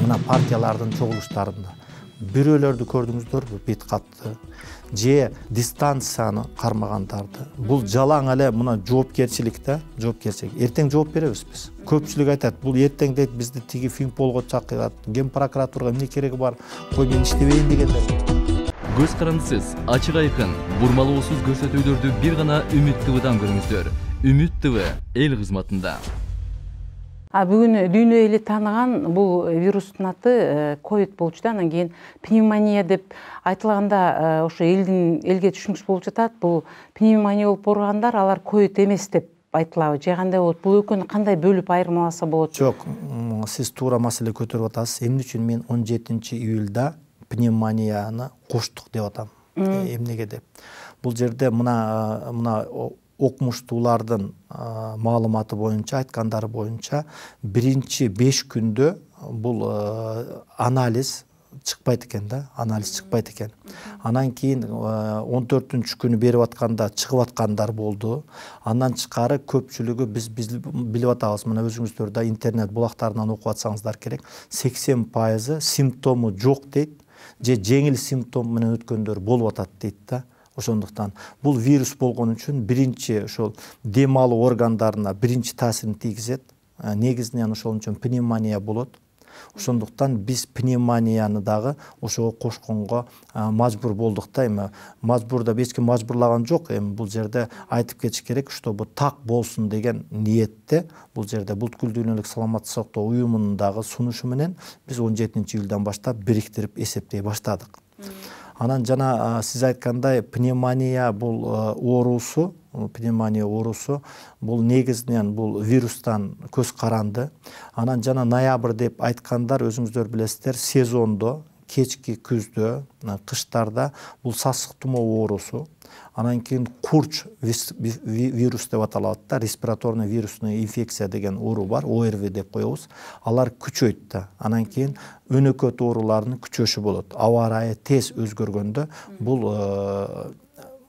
мына партиялардын чогулуштарында бирөөлөрдү көрдүңүздөрбү, бет катты же дистанцияны кармагандарды. Бул жалаң эле мына жоопкерчилик да, жоопкерчилик. Эртең жооп беребиз биз. Көпчүлүк айтат, бул эртең дейт бизди тиги Финполго чакырат, Ген прокуратурага эмне кереги бар, кой мен иштебейин дегендер. Көз карандысыз, ачык айкын, бурмалоосуз көрсөтүүлөрдү бир гана Үмүт ТВдан көрүңүздөр. Үмүт ТВ эл кызматында. Бүгүн дүйнө эли тааныган бул вирустун аты ковид болчу да, анан кийин пневмония деп айтылганда ошо элге түшүнүксүз болуп жатат. Бул пневмония болуп ооругандар алар ковид эмес деп айтылабы же кандай болот? Бул экөөнү кандай бөлүп айырмаласа болот? Жок, сиз туура маселе көтөрүп атасыз. Эмне үчүн мен 17-июлда пневмонияны коштук деп атам? Эмнеге деп? Бул жерде мына окумуштуулардын маалыматы боюнча, айткандары боюнча, биринчи 5 күндө бул анализ чыкпайт экен да, анализ чыкпайт экен. Анан кийин 14-күнү берип атканда чыгып аткандар болду. Андан тышкары көпчүлүгү биз билип атабыз, мына өзүңүздөр да интернет булактарынан окуп атсаңыздар керек, 80% симптому жок дейт, же жеңил симптом менен өткөндөр болуп атат дейт да. Ошондуктан бул вирус болгон үчүн биринчи ошол дем алуу органдарына биринчи таасирин тийгизет. Негизинен ошол үчүн пневмония болот. Ошондуктан биз пневмонияны дагы ошого кошконго мажбур болдук да. Эми мажбурда эч ким мажбурлаган жок. Эми бул жерде айтып кетиш керек, чтобы так болсун деген ниетте бул жерде Бүткүл дүйнөлүк саламаттык сактоо уюмунун дагы сунушу менен биз 17-июлдан баштап бириктирип эсептей баштадык. Анан жана сиз айткандай пневмония бул оорусу, бул негизинен бул вирустан көз каранды. Анан жана ноябрь деп айткандар, өзүңүздөр билесиздер, сезондо, кечки күздө, кыштарда бул сасык тумоо оорусу. Анан кийин курч вирус деп аталат да, респираторный вирусный инфекция деген оору бар, ОРВИ деп коебуз. Алар күчөйт да. Анан кийин өнөкөт оорулардын күчөшү болот. Аба ырайы тез өзгөргөндө бул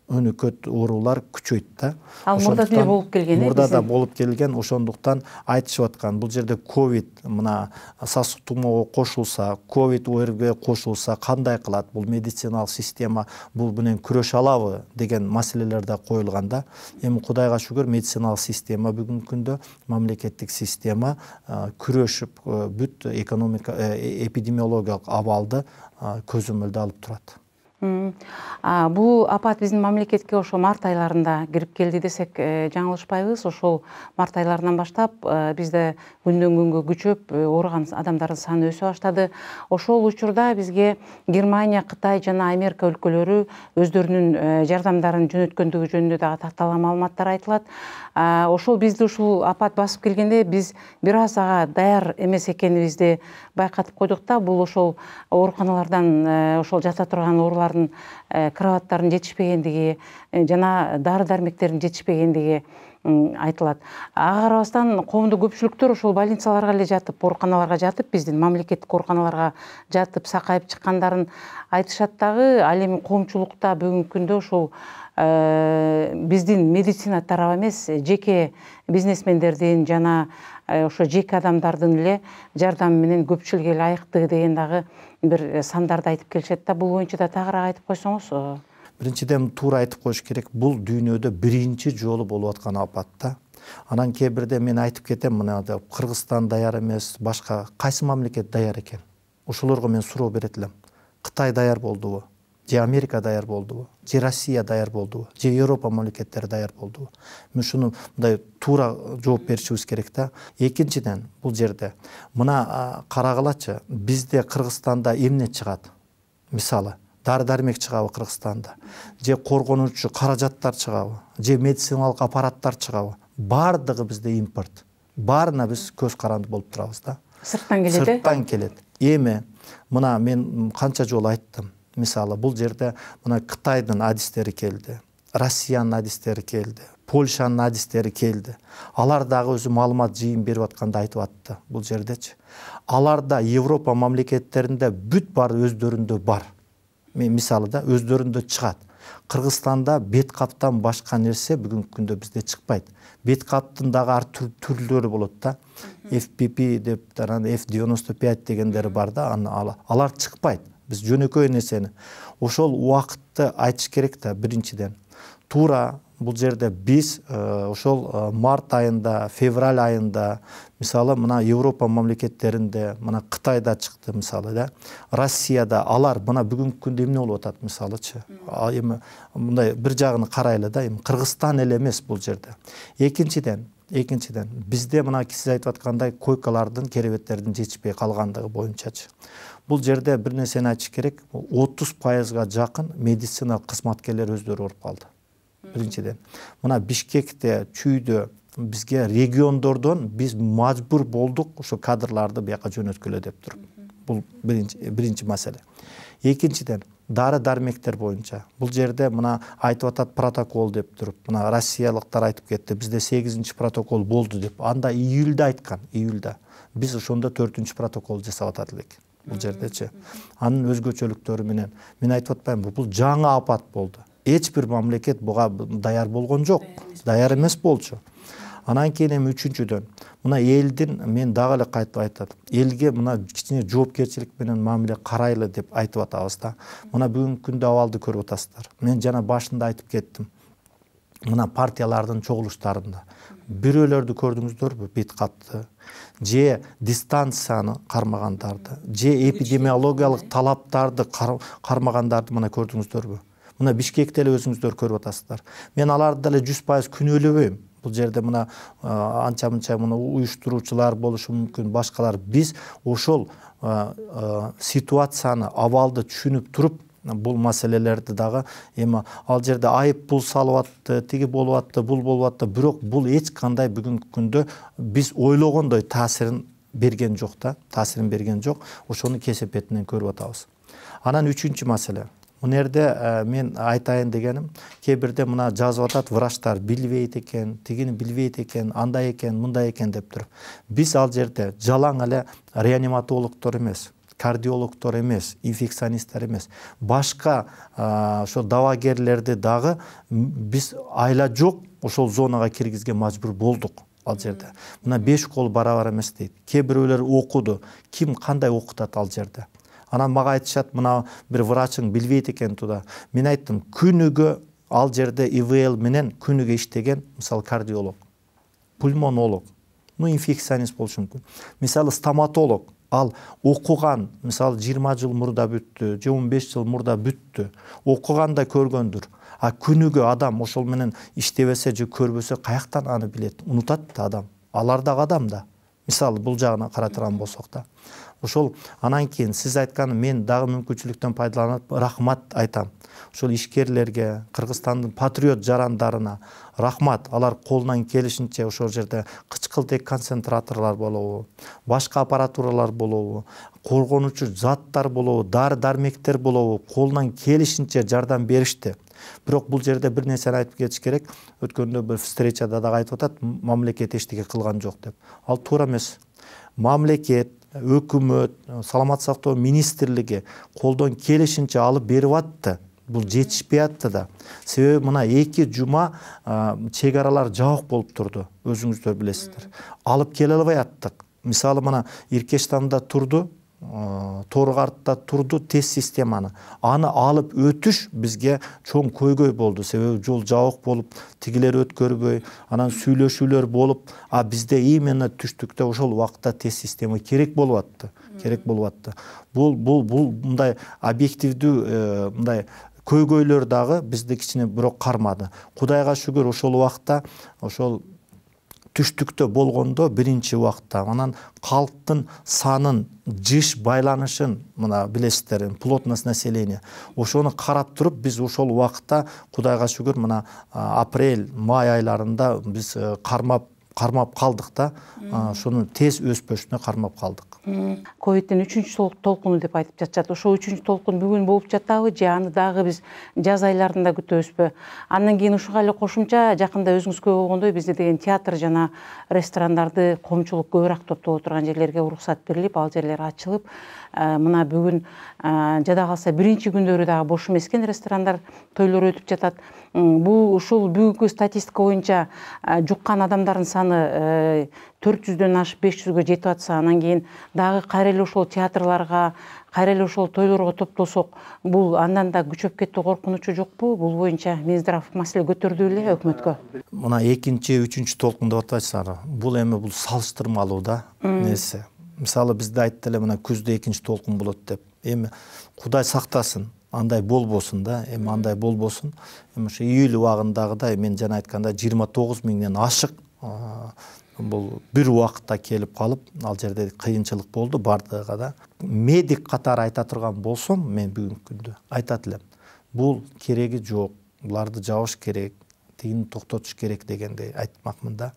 өнөкөт оорулар күчөйт да. Ал мурда деле болуп келген, мурда да болуп келген, ошондуктан айтышып аткан. Бул жерде ковид мына сасык тумоого кошулса, ковид ОРВге кошулса кандай кылат? Бул медициналык система бул менен күрөшө алабы деген маселелер да коюлган да. Эми Кудайга шүгүр, медициналык система бүгүнкү күндө, мамлекеттик система күрөшүп бүт эпидемиологиялык абалды көзөмөлдө алып турат. Бул апат биздин мамлекетке ошо март айларында кирип келди десек жаңылышпайбыз. Ошол март айларынан баштап бизде күндөн күнгө күчөп ооруган адамдардын саны өсө баштады. Ошол учурда бизге Германия, Кытай жана Америка өлкөлөрү өздөрүнүн жардамдарын жөнөткөндүгү жөнүндө дагы такталган маалыматтар айтылат. Ошол бизди ушул апат басып келгенде биз бир аз ага даяр эмес экенибизди байкатып койдук да. Бул ошол ооруканалардан ошол жата турган оорулардын кроваттардын жетишпегендиги жана дары дармектердин жетишпегендиги айтылат. Ага карабастан коомдук көпчүлүктөр ошол больницаларга эле жатып, ооруканаларга жатып, биздин мамлекеттик ооруканаларга жатып сакайып чыккандарын айтышат дагы. Ал эми коомчулукта бүгүнкү күндө ошол биздин медицина тарабы эмес, жеке бизнесмендердин жана ошо жеке адамдардын эле жардамы менен көпчүлүккө эле айыктыгы деген дагы бир сандарды айтып келишет да. Бул боюнча да тагыраак айтып койсоңуз. Биринчиден туура айтып коюш керек, бул дүйнөдө биринчи жолу болуп аткан апат да. Анан кээ бирде мен айтып кетем, мына Кыргызстан даяр эмес, башка кайсы мамлекет даяр экен? Ошолорго мен суроо берет элем. Кытай даяр болдубу? Же Америка даяр болдубу? Же Россия даяр болдубу? Же Европа мамлекеттери даяр болдубу? Мен шуну мындай туура жооп беришибиз керек да. Экинчиден, бул жерде мына карагылачы, бизде Кыргызстанда эмне чыгат? Мисалы, дары-дармек чыгабы Кыргызстанда? Же коргонуучу каражаттар чыгабы? Же медициналык аппараттар чыгабы? Бардыгы бизде импорт. Баарына биз көз каранды болуп турабыз да. Сырттан келет. Сырттан келет. Эми мына мен канча жолу айттым. Мисалы, бул жерде мына Кытайдын адистери келди, Россиянын адистери келди, Польшанын адистери келди. Алар дагы өзү маалымат жыйын берип атканда айтып атты бул жердечи. Аларда Европа мамлекеттеринде бүт бар өздөрүндө бар. Мисалы да өздөрүндө чыгат. Кыргызстанда бет каптан башка нерсе бүгүнкү күндө бизде чыкпайт. Бет каптын дагы ар түрлөрү болот да. FPP деп анан F95 дегендери бар да, алар чыкпайт. Биз жөнөкөй нерсени ошол убакытты айтыш керек да. Биринчиден туура бул жерде биз ошол март айында, февраль айында, мисалы мына Европа мамлекеттеринде, мына Кытайда чыкты мисалы да, Россияда алар мына бүгүнкү күндө эмне болуп атат мисалычы. Эми мындай бир жагын карайлы да, эми Кыргызстан эле эмес бул жерде. Экинчиден бизде мына сиз айтып аткандай койкалардын, керебеттердин жетишпей калгандыгы боюнчачы. Бул жерде бир нерсени айтыш керек, 30%га жакын медицина кызматкерлери өздөрү ооруп калды. Биринчиден, мына Бишкекте, Чүйдө бизге региондордон биз мажбур болдук ошо кадрларды бияка жөнөткүлө деп туруп. Бул биринчи маселе. Экинчиден, дары-дармектер боюнча. Бул жерде мына айтып атат протокол деп туруп, мына россиялыктар айтып кетти, бизде 8-чи протокол болду деп. Анда июльда айткан, июльда. Биз ошондо 4-чү протокол жасап атат элек. Бул жердечи. Анын өзгөчөлүктөрү менен мен айтып атпаймынбы, бул жаңы апат болду. Эч бир мамлекет буга даяр болгон жок. Даяр эмес болчу. Анан кийин эми үчүнчүдөн, мына элдин мен дагы эле кайтып айтат. Элге мына кичине жоопкерчилик менен мамиле карайлы деп айтып атабыз да. Мына бүгүнкү күндө абалды көрүп атасыздар. Мен жана башында айтып кеттим. Мына партиялардын чогулуштарында бирөөлөрдү көрдүңүздөрбү? Бет капты, же дистанцияны кармагандарды, же эпидемиологиялык талаптарды кармагандарды мына көрдүңүздөрбү? Мына Бишкекте эле өзүңүздөр көрүп атасыздар. Мен аларды деле 100% күнөөлөбөйм. Бул жерде мына анча-мынча мына уюштуруучулар болушу мүмкүн, башкалар. Биз ошол ситуацияны, абалды түшүнүп туруп, бул маселелерди дагы эми ал жерде айып пул салып атты, тиги болуп атты, бул болуп атты. Бирок бул эч кандай бүгүнкү күндө биз ойлогондой таасирин берген жок да, таасирин берген жок. Ошону кесепетинен көрүп атабыз. Анан үчүнчү маселе. Мына жерде мен айтайын дегеним, кээ бирде мына жазып атат, врачтар билбейт экен, тигини билбейт экен, андай экен, мындай экен деп туруп. Биз ал жерде жалаң эле реаниматологдор эмес, кардиологдор эмес, инфекционисттер эмес, башка ошо давагерлерди дагы биз айла жок ошол зонага киргизге мажбур болдук. Ал жерде мына 5 кол барабар эмес дейт. Кээ бирөөлөр окуду, ким кандай окутат ал жерде. Анан мага айтышат, мына бир врачың билбейт экен туда. Мен айттым, күнүгө ал жерде ИВЛ менен күнүгө иштеген, мисалы кардиолог, пульмонолог, инфекционист болушу мүмкүн. Мисалы стоматолог, ал окуган, мисалы 20 жыл мурда бүттү, же 15 жыл мурда бүттү. Окуганда көргөндүр. А күнүгө адам ошол менен иштебесе же көрбөсө каяктан аны билет? Унутат да адам. Алар дагы адам да. Мисалы бул жагына каратырган болсок да. Ошол анан кийин сиз айткан, мен дагы мүмкүнчүлүктөн пайдаланып рахмат айтам. Ошол ишкерлерге, Кыргызстандын патриот жарандарына рахмат. Алар колунан келишинче ошол жерде кычкылтек концентраторлор болобу, башка аппаратуралар болобу, коргонуучу заттар болобу, дары-дармектер болобу, колунан келишинче жардам беришти. Бирок бул жерде бир нерсени айтып кетиш керек. Өткөндө бир встречада дагы айтып атат, мамлекет эчтеке кылган жок деп. Ал туура эмес. Мамлекет, өкмөт, саламат сактоо министрлиги колдон келишинче алып берип атты. Бул жетишпей атты да. Себеби мына 2 жума чек аралар жабык болуп турду. Өзүңүздөр билесиздер. Алып келе албай аттык. Мисалы мына Иркештанда турду, Торгартта турду тест системаны. Аны алып өтүш бизге чоң көйгөй болду. Себеби жол жабык болуп, тигилер өткөрбөй, анан сүйлөшүүлөр болуп, а бизде именно түштүктө ошол убакытта тест система керек болуп атты. Бул мындай объективдүү мындай көйгөйлөр дагы бизди кичине бирок кармады. Кудайга шүгүр ошол убакта ошол түштүктө болгондо биринчи убакта анан калктын санын, жыш байланышын мына билесиздер, плотность населения. Ошону карап туруп биз ошол убакта Кудайга шүгүр мына апрель, май айларында биз кармап кармап калдык да, ошонун тез өспөшүнө кармап калдык. Ковидтин 3-чү толкуну деп айтып жатышат. Ошо 3-чү толкун бүгүн болуп жатабы же аны дагы биз жаз айларында күтөбүзбү? Андан кийин ушуга эле кошумча жакында өзүңүзгө болгондой бизде деген театр жана ресторандарды коомчулук көбүрөөк топтоло турган жерлерге уруксат берилип, ал жерлер ачылып, мына бүгүн жада калса биринчи күндөрү дагы бош эмес экен, ресторандар, тойлор өтүп жатат. Бул ушул бүгүнкү статистика боюнча жуккан адамдардын саны 400дөн ашып 500гө жетип атса, анан кийин дагы кайра эле ошол театрларга, кайра эле ошол тойлорго топтолсок, бул андан да күчөп кетүү коркунучу жокпу? Бул боюнча Минздрав маселе көтөрдү беле өкмөткө? Мына экинчи, үчүнчү толкун деп атасыздар. Бул эми бул салыштырмалуу да нерсе. Мисалы бизде айтты эле мына күздө экинчи толкун болот деп. Эми Кудай сактасын, андай болбосун да, эми андай болбосун. Эми ошо июль убагындагыдай мен жана айткандай 29 миңден ашык бул бир убакытта келип калып, ал жерде кыйынчылык болду бардыгыга да. Медик катары айта турган болсом, мен бүгүнкү күндө айтат элем. Бул кереги жок, буларды жабыш керек, тигини токтотуш керек дегендей айтмакмын да.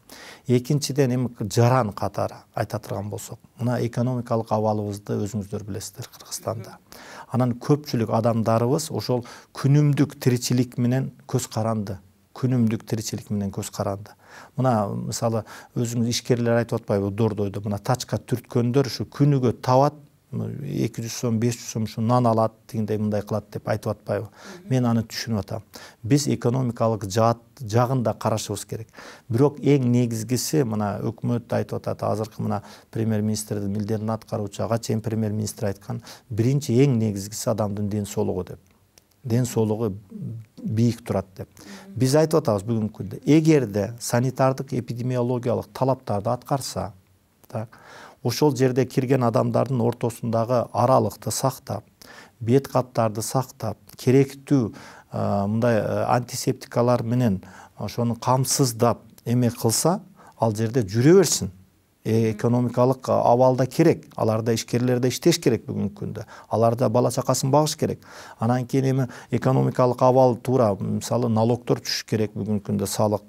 Экинчиден эми жаран катары айта турган болсок, мына экономикалык абалыбызды өзүңүздөр билесиздер Кыргызстанда. Анан көпчүлүк адамдарыбыз ошол күнүмдүк тиричилик менен көз каранды. Күнүмдүк тиричилик менен көз каранды. Мына мисалы өзүңүз ишкерлер айтып атпайбы Дордойдо, мына тачка түрткөндөр ушу күнүгө табат, 200 сом, 500 сом ушу нан алат, тигиндей мындай кылат деп айтып атпайбы. Мен аны түшүнүп атам. Биз экономикалык жагын да карашыбыз керек. Бирок эң негизгиси мына өкмөт айтып атат, азыркы мына премьер-министрдин милдетин аткаруучу, ага чейин премьер-министр айткан, биринчи эң негизгиси адамдын ден соолугу деп. Ден соолугу бийик турат деп. Биз айтып атабыз бүгүнкү күндө, эгерде санитардык эпидемиологиялык талаптарды аткарса, ошол жерде кирген адамдардын ортосундагы аралыкты сактап, бет каптарды сактап, керектүү мындай антисептикалар менен ошону камсыздап эме кылса, ал жерде жүрө берсин. Экономикалык абалда керек, аларда ишкерлерде иштеш керек бүгүнкү күндө. Аларда бала чакасын багыш керек. Анан кийин эми экономикалык абал туура, мисалы налогдор түшүш керек бүгүнкү күндө, салык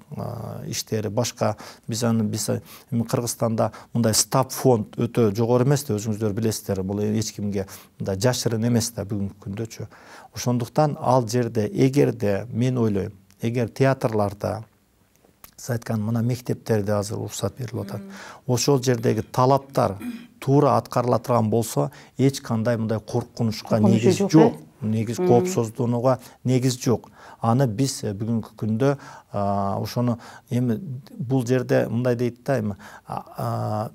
иштери, башка биз эми Кыргызстанда мындай стаб фонд өтө жогору эмес да, өзүңүздөр билесиздер. Бул эч кимге мындай жашырын эмес да бүгүнкү күндөчү. Ошондуктан ал жерде эгерде мен ойлойм, эгер театрларда сиз айткан мына мектептерде азыр уруксат берилип атат. Ошол жердеги талаптар туура аткарыла турган болсо, эч кандай мындай коркунучка негиз жок. Негиз коопсуздууга негиз жок. Аны биз бүгүнкү күндө ошону эми бул жерде мындай дейт да, эми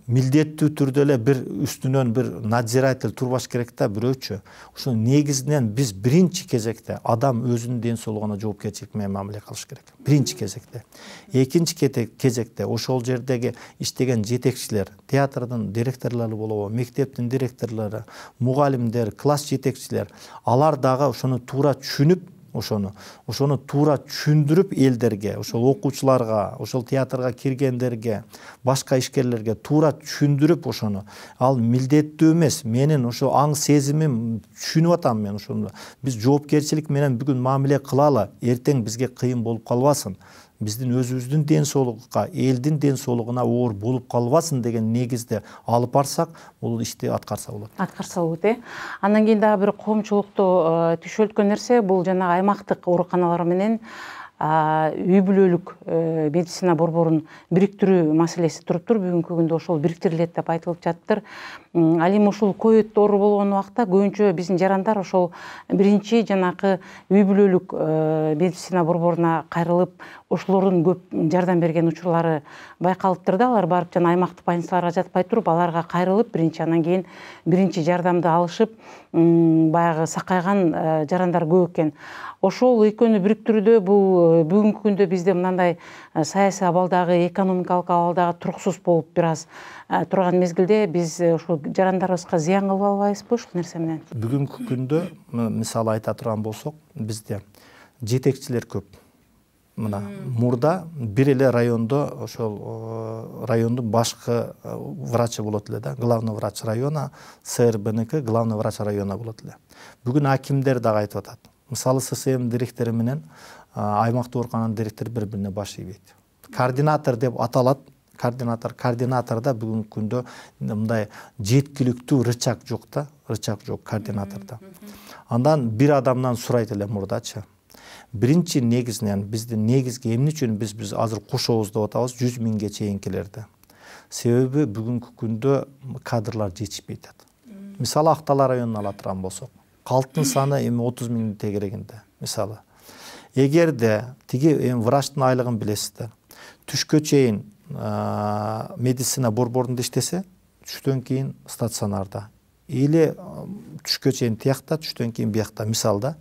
милдеттүү түрдө эле бир үстүнөн бир надзиратель турбаш керек да, бирөөчү. Ошо негизинен биз биринчи кезекте адам өзүнүн ден соолугуна жоопкерчилик менен мамиле кылыш керек. Биринчи кезекте. Экинчи кезекте ошол жердеги иштеген жетекчилер, театрдын директорлору болобу, мектептин директорлору, мугалимдер, класс жетекчилер, алар дагы ошону туура түшүнүп, ошону туура түшүндүрүп элдерге, ошол окуучуларга, ошол театрга киргендерге, башка ишкерлерге туура түшүндүрүп ошону. Ал милдеттүү эмес, менин ошо аң сезимим, түшүнүп атам мен ошону. Биз жоопкерчилик менен бүгүн мамиле кылалы, эртең бизге кыйын болуп калбасын. Биздин өзүбүздүн ден соолугуна, элдин ден соолугуна оор болуп калбасын деген негизде алып барсак, бул ишти аткарса болот. Аткарса болот, Андан кийин дагы бир коомчулукту түшөлткөн нерсе, бул жана аймактык ооруканалар менен үй бүлөлүк медицина борборун бириктирүү маселеси туруптур. Бүгүнкү күндө ошол бириктирилет деп айтылып жатыптыр. Ал эми ушул ковид оору болгон убакта көбүнчө биздин жарандар ошол биринчи жанакы үй бүлөлүк медицина борборуна кайрылып, ошолордун көп жардам берген учурлары байкалыптыр да. Алар барып жана аймактык больницаларга жатпай туруп, аларга кайрылып, биринчи анан кийин биринчи жардамды алышып, баягы сакайган жарандар көп экен. Ошол экөөнү бириктирүүдө бул бүгүнкү күндө бизде мындай саясий абалдагы, экономикалык абалдагы туруксуз болуп бир аз турган мезгилде биз ошол жарандарыбызга зыян кылып албайбызбы ушул нерсе менен? Бүгүнкү күндө мисалы айта турган болсок, бизде жетекчилер көп. Мына мурда бир эле райондо ошол райондун башкы врачы болот эле да, главный врач района, СРБники главный врач района болот эле. Бүгүн акимдер дагы айтып атат. Мисалы ССМ директору менен аймактык оорукананын директору бири-бирине баш ийбейт. Координатор деп аталат. Координаторда бүгүнкү күндө мындай жеткиликтүү рычаг жок да, рычаг жок координаторда. Андан бир адамдан сурайт эле мурдачы. Биринчи негизинен биздин негизги эмне үчүн биз азыр кошобуз деп атабыз 100 миңге чейинкилерди. Себеби бүгүнкү күндө кадрлар жетишпей атат. Мисалы Актала районун ала турган болсок, калктын саны эми 30 миңдин тегерегинде. Мисалы, эгерде тиги врачтын айлыгын билесиздер, түшкө чейин медицина борборунда иштесе, түштөн кийин стационарда. Или түшкө чейин тиякта, түштөн кийин биякта, мисалда.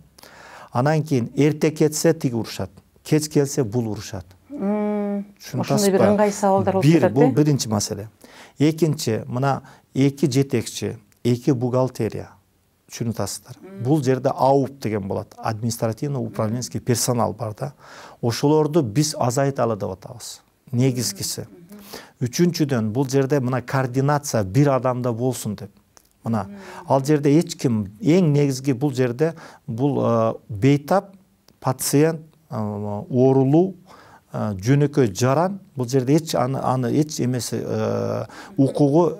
Анан кийин эрте кетсе тиги урушат, кеч келсе бул урушат. Ошондой бир ыңгай сабалдар болуп жатат. Бул биринчи маселе. Экинчи, мына 2 жетекчи, 2 бухгалтерия. Түшүнүп. Бул жерде АУП деген болот. Административно-управленческий персонал бар да. Ошолорду биз азайталы деп атабыз. Негизгиси. Үчүнчүдөн бул жерде мына координация бир адамда болсун деп. Мына ал жерде эч ким эң негизги бул жерде бул бейтап пациент оорулуу жөнөкөй жаран бул жерде аны эч эмеси укугу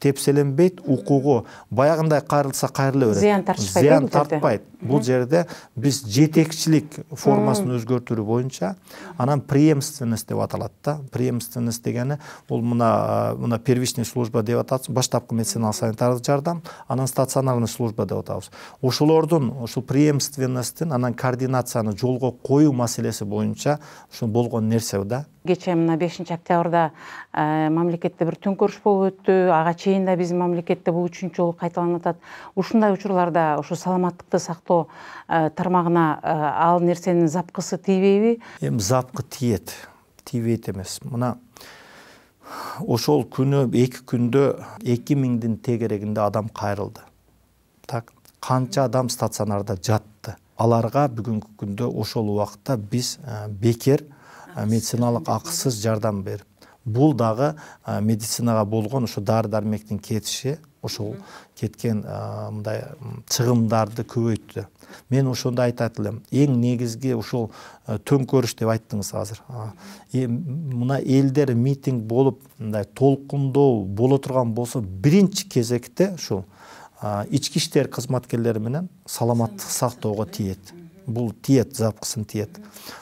тепселенбейт, укугу баягындай кайрылса кайрыла берет. Зыян тартпайт. Бул жерде биз жетекчилик формасын өзгөртүү боюнча анан преемственность деп аталат да. Преемственность дегени бул мына первичный служба деп атат, баштапкы медициналык санитардык жардам, анан стационарный служба деп атабыз. Ошолордун ошол преемственностин анан координацияны жолго коюу маселеси боюнча ошо болгон нерсе да. Кече мына 5 октябрда мамлекетте бир төңкөрүш болуп өттү. Ага чейин да биздин мамлекетте бул 3-чү жолу кайталанып атат. Ушундай учурларда ошо саламаттыкты сактоо тармагына ал нерсенин запкысы тийбейби? Эми запкы тиет. Тийбейт эмес. Мына ошол күнү 2 күндө 2000дин тегерегинде адам кайрылды. Так, канча адам стационарда жатты. Аларга бүгүнкү күндө ошол убакытта биз бекер медициналык акысыз жардам берип, бул дагы медицинага болгон ошо дары-дармектин кетиши, ошол кеткен мындай чыгымдарды көбөйттү. Мен ошондо айтат элем, эң негизги ошол төңкөрүш деп айттыңыз азыр. Мына элдер митинг болуп, мындай толкундоо боло турган болсо, биринчи кезекте ушул ички иштер кызматкерлери менен саламаттык сактоого тиет. Бул тиет, запкысын тиет.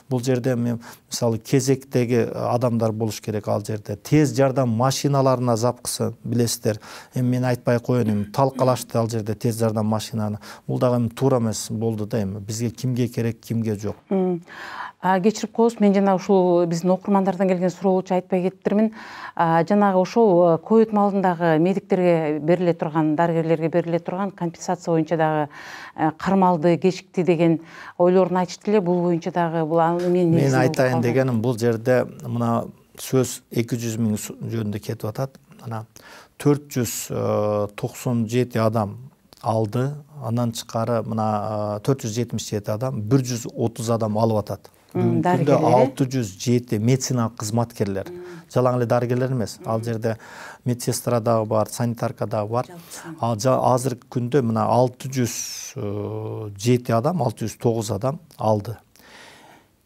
Бул жерде мисалы кезектеги адамдар болуш керек ал жерде. Тез жардам машиналарына запкысы билесиздер. Эми мен айтпай коеюн, талкалашты ал жерде тез жардам машинаны. Бул дагы туура эмес болду да эми. Бизге кимге керек, кимге жок. Кечирип коесуз, мен жана ушул биздин окурмандардан келген суроо болчу айтпай кеттирмин. Жанагы ошол ковид малындагы медиктерге бериле турган, дарыгерлерге бериле турган компенсация боюнча дагы кармалды, кечикти деген ойлорун айтышты эле. Бул боюнча дагы бул мен айтайын дегеним бул жерде мына сөз 200 миң жөнүндө кетип атат. Мына 497 адам алды, андан чыкары мына 477 адам, 130 адам алып атат. Бүгүнкү 607 медицина кызматкерлер. Жалаң эле дарыгерлер эмес. Ал жерде медсестра дагы бар, санитарка дагы бар. Азыркы күндө мына 607 адам, 609 адам алды.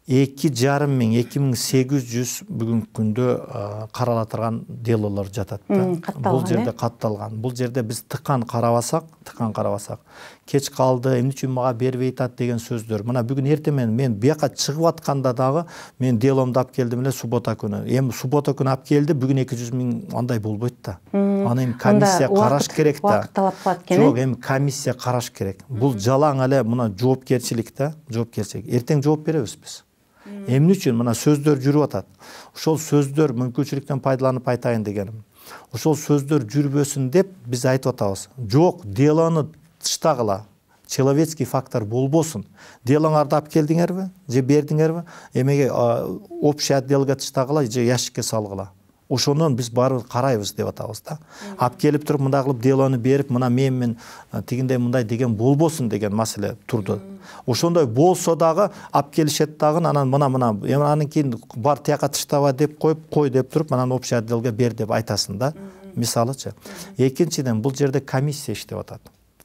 2,5 миң, 2800 бүгүнкү күндө карала турган делолор жатат да. Бул жерде катталган. Бул жерде биз тыкан карабасак, кеч калды, эмне үчүн мага бербей атат деген сөздөр. Мына бүгүн эртемен мен бияка чыгып атканда дагы мен деломду алып келдим эле суббота күнү. Эми суббота күнү алып келди, бүгүн 200 миң андай болбойт да. Аны эми комиссия караш керек да. Убакыт талап кылат экен. Жок, эми комиссия караш керек. Бул жалаң эле мына жоопкерчилик да, жоопкерчилик. Эртең жооп беребиз биз. Эмне үчүн мына сөздөр жүрүп атат. Ошол сөздөр мүмкүнчүлүктөн пайдаланып айтайын дегеним. Ошол сөздөр жүрбөсүн деп биз айтып атабыз. Жок, делону тыштагыла. Человеческий фактор болбосун. Делоңарды алып келдиңерби? Же бердиңерби? Эмеге общий отделге тыштагыла же ящикке салгыла. Ошондон биз барып карайбыз деп атабыз да. Алып келип туруп мындай кылып делону берип, мына мен тигиндей мындай деген болбосун деген маселе турду. Ошондой болсо дагы алып келишет дагы, анан мына анан кийин бар тияка тыштаба деп кой деп туруп, анан общий отделге бер деп айтасың да. Мисалычы. Экинчиден бул жерде комиссия иштеп атат.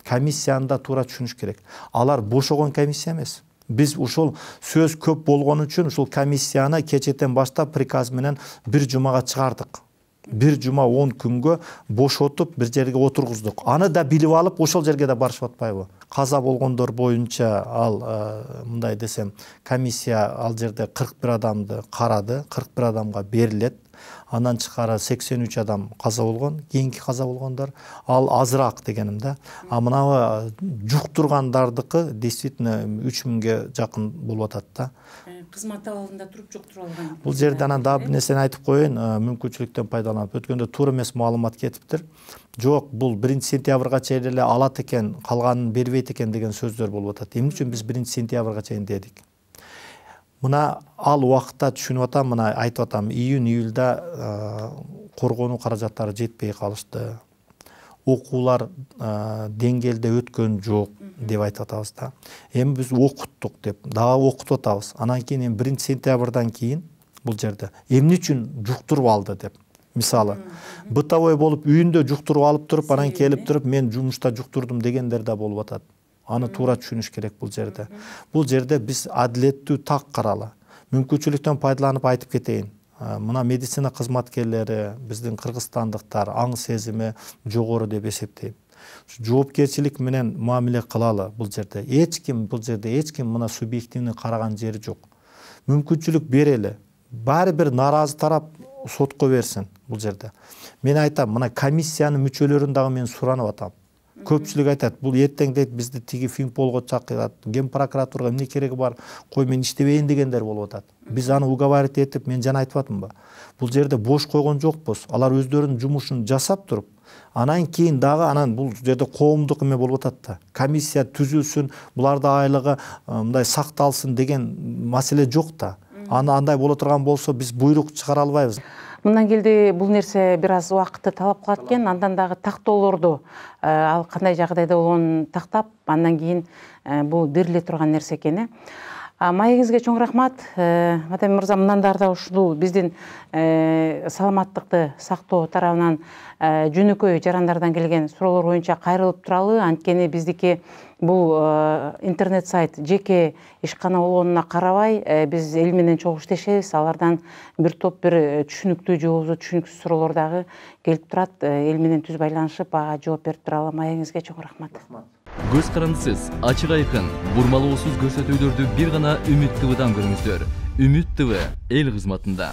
Комиссияны да туура түшүнүш керек. Алар бошогон комиссия эмес. Биз ушул сөз көп болгон үчүн ушул комиссияны кечэтен баштап приказ менен бир жумага чыгардык. Бир жума 10 күнгө бошотуп бир жерге отургуздук. Аны да билип алып ошол жерге да барышып атпайбы? Каза болгондор боюнча ал мындай десем, комиссия ал жерде 41 адамды карады, 41 адамга берилет. Андан тышкары 83 адам каза болгон, кийинки каза болгондор ал азыраак дегеним да. А мына жуктургандардыкы действительно 3000ге жакын болуп атат да. Кызмат абалында туруп жуктуруп алган. Бул жерде анан дагы бир нерсени айтып коеюн, мүмкүнчүлүктөн пайдаланып. Өткөндө туура эмес маалымат кетиптир. Жок, бул 1-сентябрга чейин эле алат экен, калганын бербейт экен деген сөздөр болуп атат. Эмне үчүн биз 1-сентябрга чейин дедик? Мына ал убакытта түшүнүп атам, мына айтып атам, июнь-июльда коргонуу каражаттары жетпей калышты. Окуулар деңгээлде өткөн жок деп айтып атабыз да. Эми биз окуттук деп, дагы окутуп атабыз. Анан кийин 1-сентябрдан кийин бул жерде эмне үчүн жуктуруп алды деп. Мисалы, бытовой болуп үйүндө жуктуруп алып туруп, анан келип туруп мен жумушта жуктурдум дегендер да болуп атат. Аны туура түшүнүш керек бул жерде. Бул жерде биз адилеттүү так каралы. Мүмкүнчүлүктөн пайдаланып айтып кетейин. Мына медицина кызматкерлери, биздин кыргызстандыктар аң сезими жогору деп эсептейм. Жоопкерчилик менен мамиле кылалы бул жерде. Эч ким мына субъективный караган жери жок. Мүмкүнчүлүк берели. Баары бир нааразы тарап сотко берсин бул жерде. Мен айтам, мына комиссиянын мүчөлөрүн дагы мен суранып атам. Көпчүлүк айтат, бул эртең дейт бизди тиги Финполго чакырат, Ген прокуратурага эмне кереги бар, кой мен иштебейин дегендер болуп атат. Биз аны уговорить этип, мен жана айтып атамбы? Бул жерде бош койгон жокпуз. Алар өздөрүнүн жумушун жасап туруп, анан кийин дагы анан бул жерде коомдук эме болуп атат да. Комиссия түзүлсүн, буларда айлыгы мындай сакталсын деген маселе жок да. Андай боло турган болсо биз буйрук чыгара албайбыз. Мындан келди бул нерсе бир аз убакытты талап кылат экен, андан дагы тактоолорду ал кандай жагдайда болгонун тактап, андан кийин бул бериле турган нерсе экен. Маегиңизге чоң рахмат. Матем мырза, мындан да ушул биздин саламаттыкты сактоо тарабынан жөнөкөй жарандардан келген суроолор боюнча кайрылып туралы. Анткени биздики бул интернет сайт жеке ишкана болгонуна карабай, биз эл менен чогуу иштешебиз. Алардан бир топ бир түшүнүктүү же болбосо түшүнүксүз суроолор дагы келип турат. Эл менен түз байланышып ага жооп берип туралы. Маегиңизге чоң рахмат. Көз карандысыз, ачык айкын, бурмалоосуз көрсөтүүлөрдү бир гана Үмүт ТВдан көрүңүздөр. Үмүт ТВ эл кызматында.